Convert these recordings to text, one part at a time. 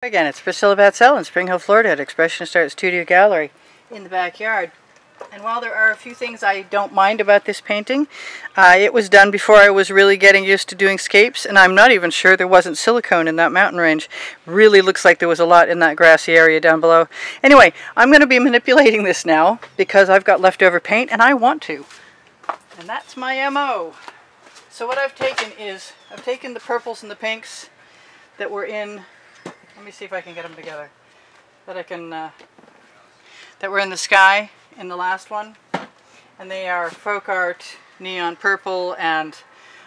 Again, it's Priscilla Batzell in Spring Hill, Florida at Expressionist Art Studio Gallery in the backyard. And while there are a few things I don't mind about this painting, it was done before I was really getting used to doing scapes, and I'm not even sure there wasn't silicone in that mountain range. Really looks like there was a lot in that grassy area down below. Anyway, I'm going to be manipulating this now because I've got leftover paint and I want to. And that's my MO. So what I've taken is, I've taken the purples and the pinks that were in, let me see if I can get them together, that were in the sky in the last one, and they are Folk Art Neon Purple and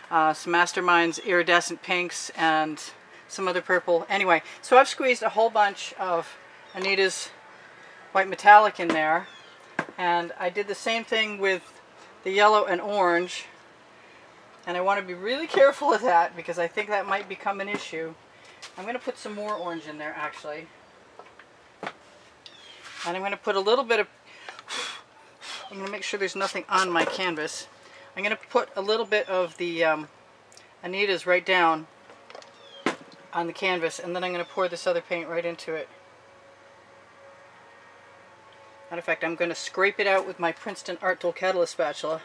some Masterminds Iridescent Pinks and some other purple. Anyway, so I've squeezed a whole bunch of Anita's White Metallic in there, and I did the same thing with the yellow and orange, and I want to be really careful of that because I think that might become an issue. I'm going to put some more orange in there actually, and I'm going to put a little bit of, I'm going to make sure there's nothing on my canvas. I'm going to put a little bit of the Anita's right down on the canvas, and then I'm going to pour this other paint right into it. Matter of fact, I'm going to scrape it out with my Princeton Art Tool Catalyst spatula.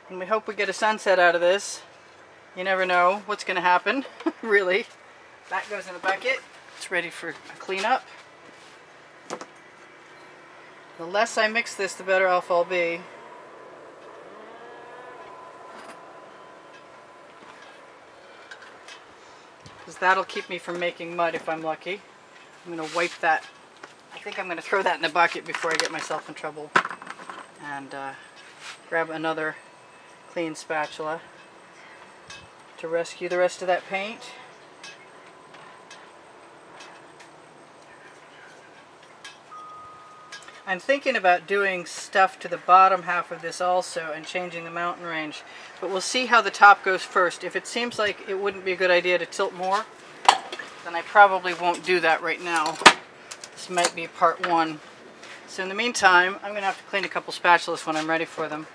And we hope we get a sunset out of this. You never know what's going to happen, really. That goes in the bucket. It's ready for a cleanup. The less I mix this, the better off I'll be. Because that'll keep me from making mud if I'm lucky. I'm going to wipe that. I think I'm going to throw that in the bucket before I get myself in trouble. And grab another clean spatula to rescue the rest of that paint. I'm thinking about doing stuff to the bottom half of this also and changing the mountain range, but we'll see how the top goes first. If it seems like it wouldn't be a good idea to tilt more, then I probably won't do that right now. This might be part one. So in the meantime, I'm going to have to clean a couple spatulas when I'm ready for them.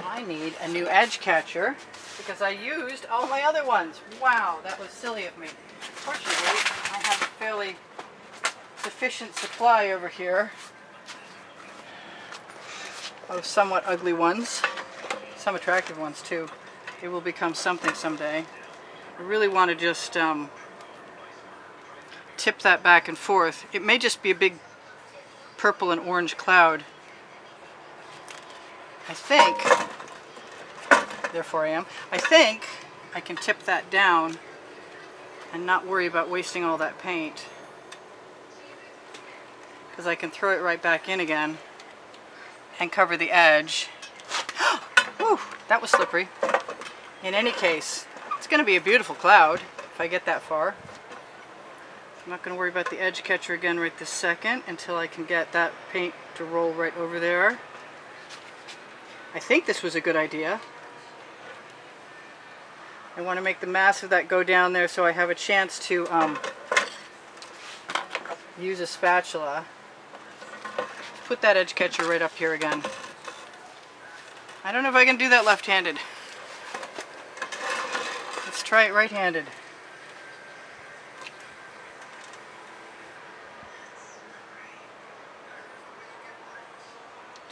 I need a new edge catcher because I used all my other ones. Wow, that was silly of me. Fortunately, I have a fairly sufficient supply over here of somewhat ugly ones, some attractive ones too. It will become something someday. I really want to just tip that back and forth. It may just be a big purple and orange cloud. I think, therefore I think I can tip that down and not worry about wasting all that paint, because I can throw it right back in again and cover the edge. Whew, that was slippery. In any case, it's going to be a beautiful cloud if I get that far. I'm not going to worry about the edge catcher again right this second until I can get that paint to roll right over there. I think this was a good idea. I want to make the mass of that go down there so I have a chance to use a spatula. Put that edge catcher right up here again. I don't know if I can do that left-handed. Let's try it right-handed.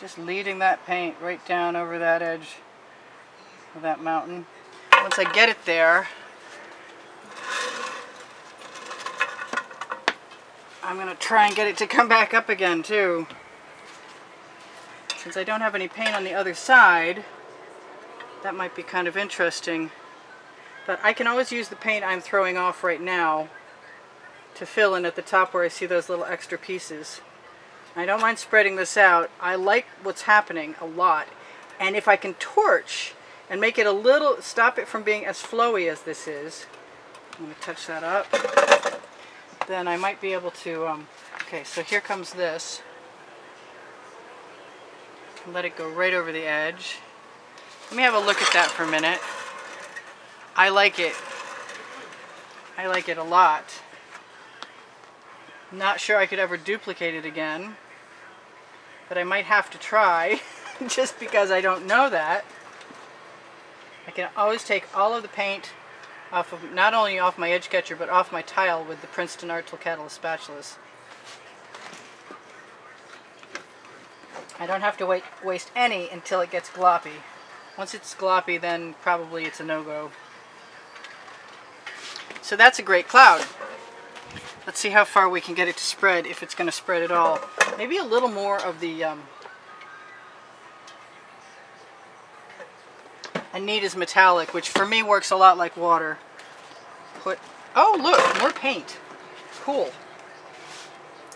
Just leading that paint right down over that edge of that mountain. Once I get it there, I'm going to try and get it to come back up again too. Since I don't have any paint on the other side, that might be kind of interesting. But I can always use the paint I'm throwing off right now to fill in at the top where I see those little extra pieces. I don't mind spreading this out. I like what's happening a lot. And if I can torch and make it a little, stop it from being as flowy as this is, I'm going to touch that up, then I might be able to, okay, so here comes this. Let it go right over the edge. Let me have a look at that for a minute. I like it. I like it a lot. Not sure I could ever duplicate it again, but I might have to try just because I don't know that. I can always take all of the paint off of, not only off my edge catcher, but off my tile with the Princeton Art Tool Catalyst spatulas. I don't have to waste any until it gets gloppy. Once it's gloppy, then probably it's a no-go. So that's a great cloud. Let's see how far we can get it to spread, if it's going to spread at all. Maybe a little more of the Anita's metallic, which for me works a lot like water. Oh look, more paint. Cool.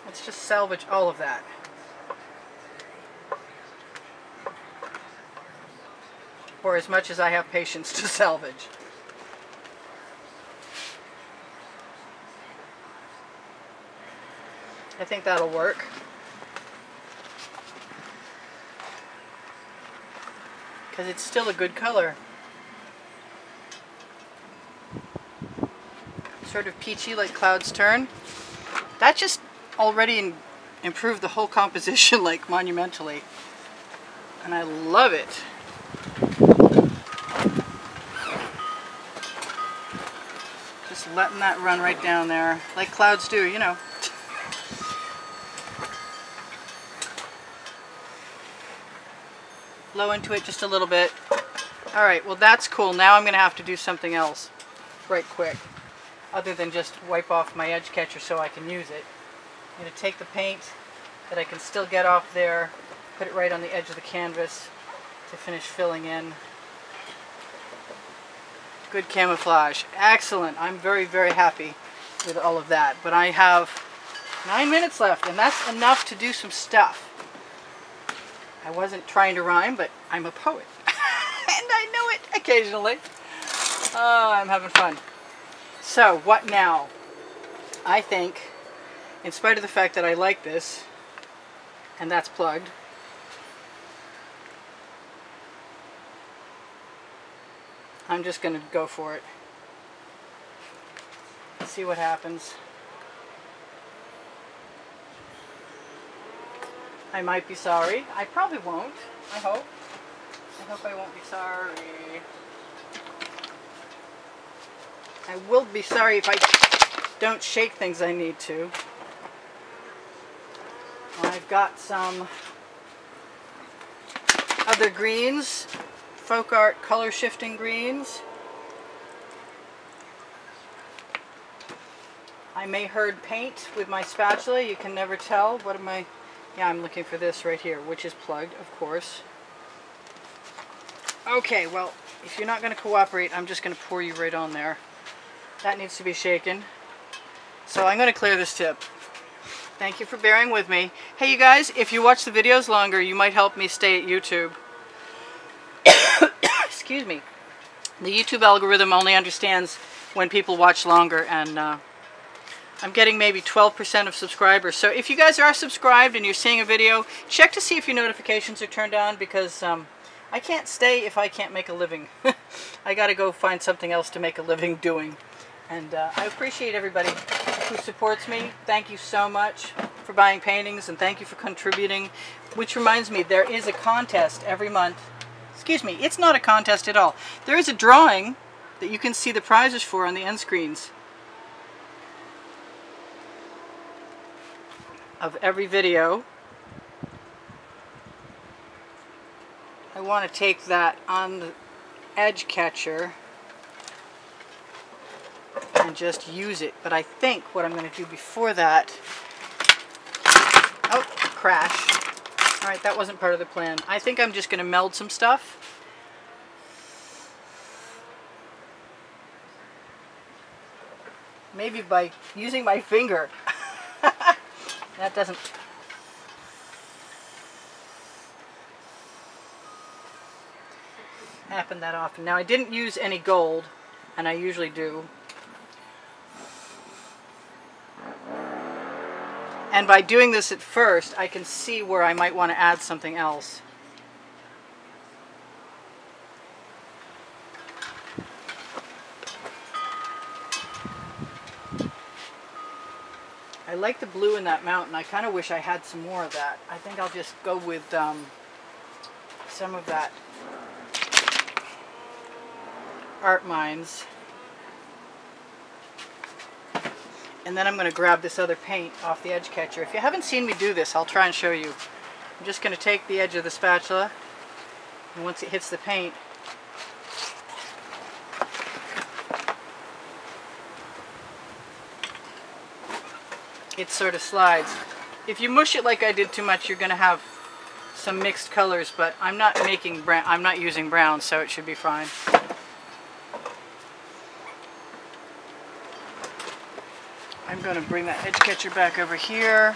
Let's just salvage all of that. Or as much as I have patience to salvage. I think that'll work. Because it's still a good color. Sort of peachy like Cloud's Turn. That just already improved the whole composition like monumentally. And I love it. Just letting that run right down there, like clouds do, you know. Blow into it just a little bit. Alright, well that's cool. Now I'm going to have to do something else right quick, other than just wipe off my edge catcher so I can use it. I'm going to take the paint that I can still get off there, put it right on the edge of the canvas to finish filling in. Good camouflage. Excellent. I'm very, very happy with all of that. But I have 9 minutes left, and that's enough to do some stuff. I wasn't trying to rhyme, but I'm a poet. And I know it occasionally. Oh, I'm having fun. So, what now? I think, in spite of the fact that I like this, and that's plugged, I'm just going to go for it. See what happens. I might be sorry. I probably won't. I hope. I hope I won't be sorry. I will be sorry if I don't shake things I need to. I've got some other greens, folk art color shifting greens. I may herd paint with my spatula. You can never tell. What am I? Yeah, I'm looking for this right here, which is plugged, of course. Okay, well, if you're not going to cooperate, I'm just going to pour you right on there. That needs to be shaken. So I'm going to clear this tip. Thank you for bearing with me. Hey, you guys, if you watch the videos longer, you might help me stay at YouTube. Excuse me. The YouTube algorithm only understands when people watch longer, and I'm getting maybe 12% of subscribers. So if you guys are subscribed and you're seeing a video, check to see if your notifications are turned on, because I can't stay if I can't make a living. I got to go find something else to make a living doing. And I appreciate everybody who supports me. Thank you so much for buying paintings, and thank you for contributing. Which reminds me, there is a contest every month. Excuse me, it's not a contest at all. There is a drawing that you can see the prizes for on the end screens of every video. I want to take that on the edge catcher and just use it, but I think what I'm going to do before that... Oh, crash. Alright, that wasn't part of the plan. I think I'm just going to meld some stuff. Maybe by using my finger. That doesn't... happen that often. Now, I didn't use any gold, and I usually do. And by doing this at first, I can see where I might want to add something else. I like the blue in that mountain. I kind of wish I had some more of that. I think I'll just go with some of that art mines. And then I'm going to grab this other paint off the edge catcher. If you haven't seen me do this, I'll try and show you. I'm just going to take the edge of the spatula, and once it hits the paint, it sort of slides. If you mush it like I did too much, you're going to have some mixed colors, but I'm not making brown. I'm not using brown, so it should be fine. I'm going to bring that edge catcher back over here.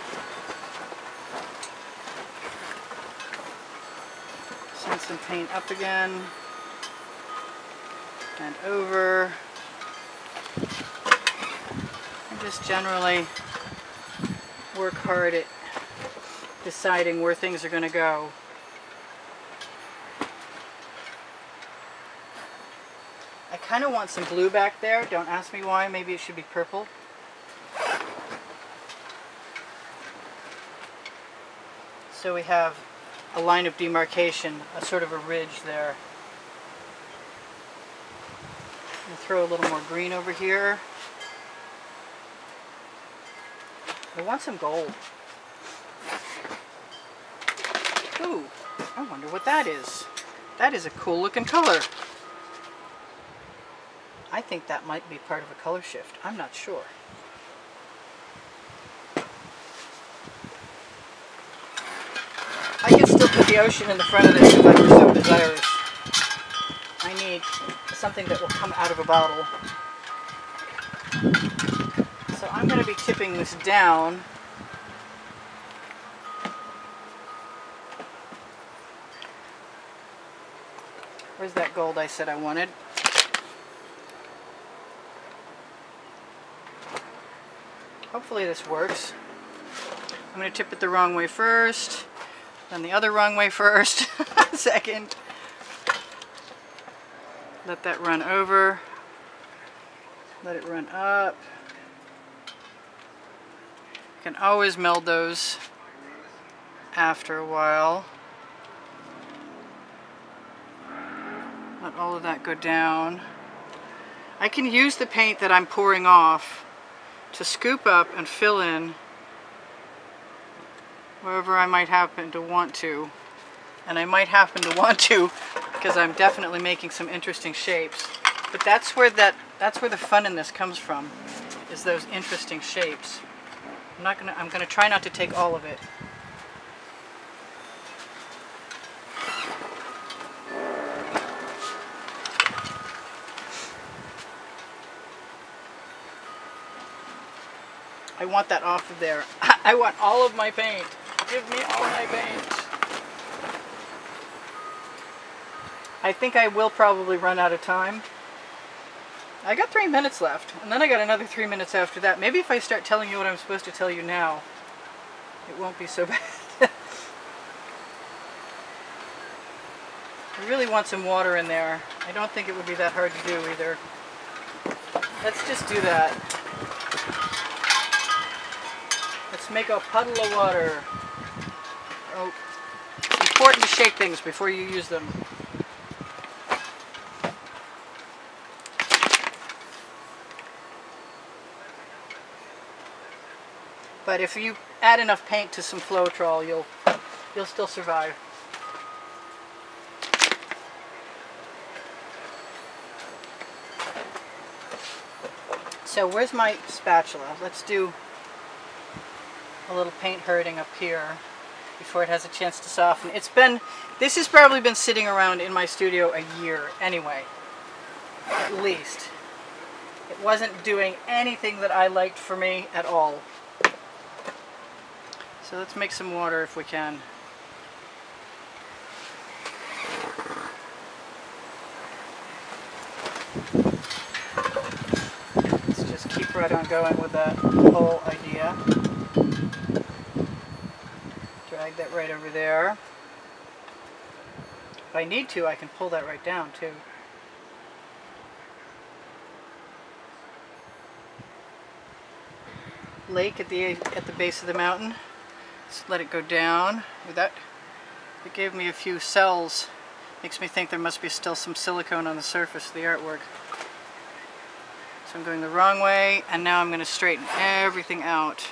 Send some paint up again and over. And just generally work hard at deciding where things are going to go. I kind of want some blue back there. Don't ask me why. Maybe it should be purple. So we have a line of demarcation, a sort of a ridge there. I'll throw a little more green over here. I want some gold. Ooh, I wonder what that is. That is a cool looking color. I think that might be part of a color shift. I'm not sure. I can still put the ocean in the front of this if I were so desirous. I need something that will come out of a bottle. So I'm going to be tipping this down. Where's that gold I said I wanted? Hopefully this works. I'm going to tip it the wrong way first, then the other wrong way first, second. Let that run over. Let it run up. You can always meld those after a while. Let all of that go down. I can use the paint that I'm pouring off to scoop up and fill in wherever I might happen to want to. And I might happen to want to because I'm definitely making some interesting shapes. But that's where the fun in this comes from, is those interesting shapes. I'm gonna try not to take all of it. I want that off of there. I want all of my paint. Give me all my paint. I think I will probably run out of time. I got 3 minutes left, and then I got another 3 minutes after that. Maybe if I start telling you what I'm supposed to tell you now, it won't be so bad. I really want some water in there. I don't think it would be that hard to do either. Let's just do that. Let's make a puddle of water. Oh, it's important to shake things before you use them. But if you add enough paint to some Floetrol, you'll still survive. So where's my spatula? Let's do a little paint herding up here before it has a chance to soften. This has probably been sitting around in my studio a year anyway, at least. It wasn't doing anything that I liked for me at all. So let's make some water if we can. Let's just keep right on going with that whole idea. Drag that right over there. If I need to, I can pull that right down too. Lake at the base of the mountain. Just let it go down. With that, it gave me a few cells Makes me think there must be still some silicone on the surface of the artwork. So I'm going the wrong way, and now I'm going to straighten everything out.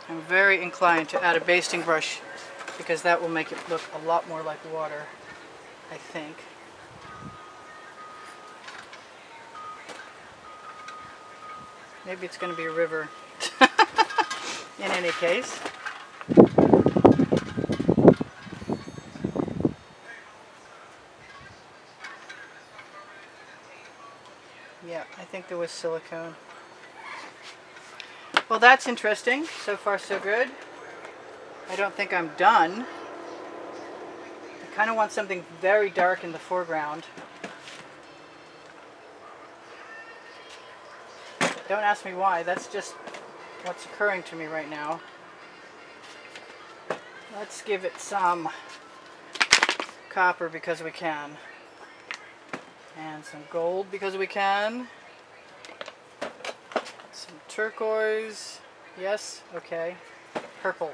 I'm very inclined to add a basting brush because that will make it look a lot more like water, I think. Maybe it's going to be a river. In any case. Yeah, I think there was silicone. Well, that's interesting. So far, so good. I don't think I'm done. I kind of want something very dark in the foreground. Don't ask me why. That's just what's occurring to me right now. Let's give it some copper because we can. And some gold because we can. Some turquoise. Yes, okay. Purple.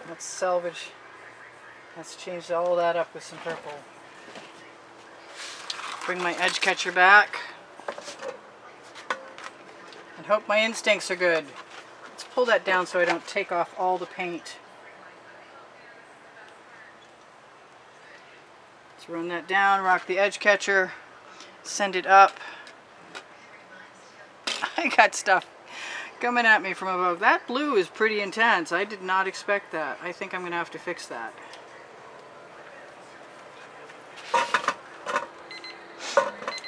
Let's salvage. Let's change all that up with some purple. Bring my edge catcher back. And hope my instincts are good. Let's pull that down so I don't take off all the paint. Let's run that down, rock the edge catcher, send it up. I got stuff coming at me from above. That blue is pretty intense. I did not expect that. I think I'm going to have to fix that.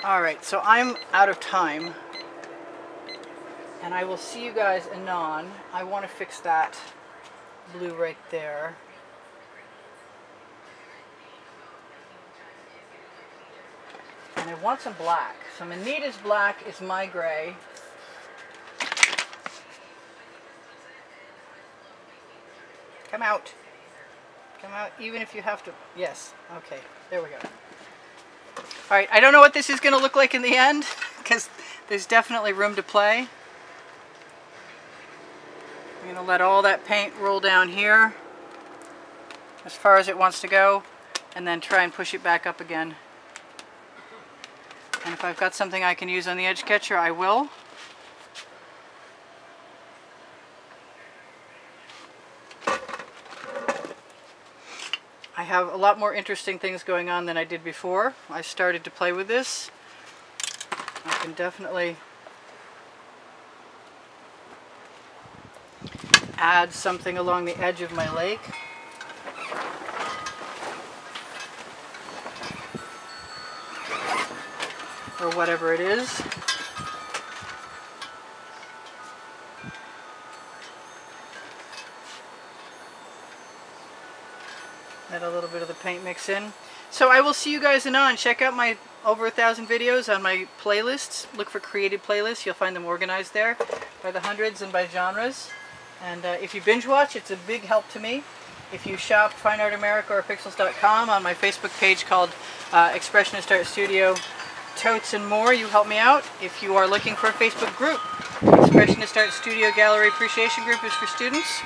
Alright, so I'm out of time. And I will see you guys anon. I want to fix that blue right there. And I want some black. So Anita's black is my gray. Come out. Come out, even if you have to. Yes. Okay. There we go. All right. I don't know what this is going to look like in the end, because there's definitely room to play. I'm going to let all that paint roll down here as far as it wants to go, and then try and push it back up again. And if I've got something I can use on the edge catcher, I will. I have a lot more interesting things going on than I did before. I started to play with this. I can definitely add something along the edge of my lake. Or whatever it is. Let a little bit of the paint mix in. So I will see you guys anon. Check out my over 1,000 videos on my playlists. Look for created playlists. You'll find them organized there by the hundreds and by genres. And if you binge watch, it's a big help to me. If you shop Fine Art America or Pixels.com on my Facebook page called Expressionist Art Studio, Totes and More, you help me out. If you are looking for a Facebook group, Expressionist Art Studio Gallery Appreciation Group is for students.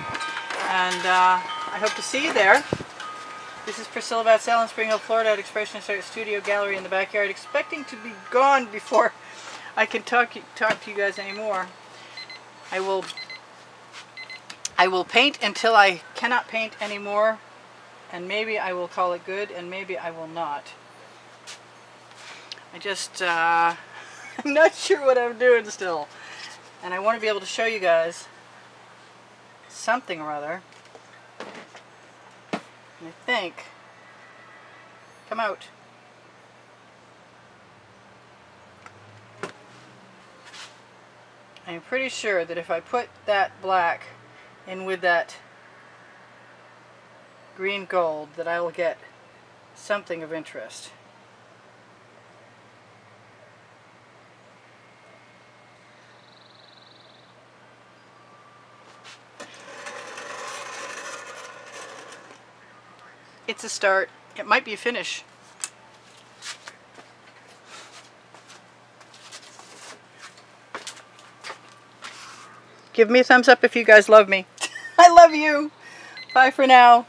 And I hope to see you there. This is Priscilla Batzell in Spring Hill, Florida at Expressionist Art Studio Gallery in the backyard, expecting to be gone before I can talk to you guys anymore. I will paint until I cannot paint anymore, and maybe I will call it good, and maybe I will not. I just, I'm not sure what I'm doing still. And I want to be able to show you guys something or other. And I think, come out. I'm pretty sure that if I put that black in with that green gold, that I will get something of interest. It's a start. It might be a finish. Give me a thumbs up if you guys love me. I love love you. Bye for now.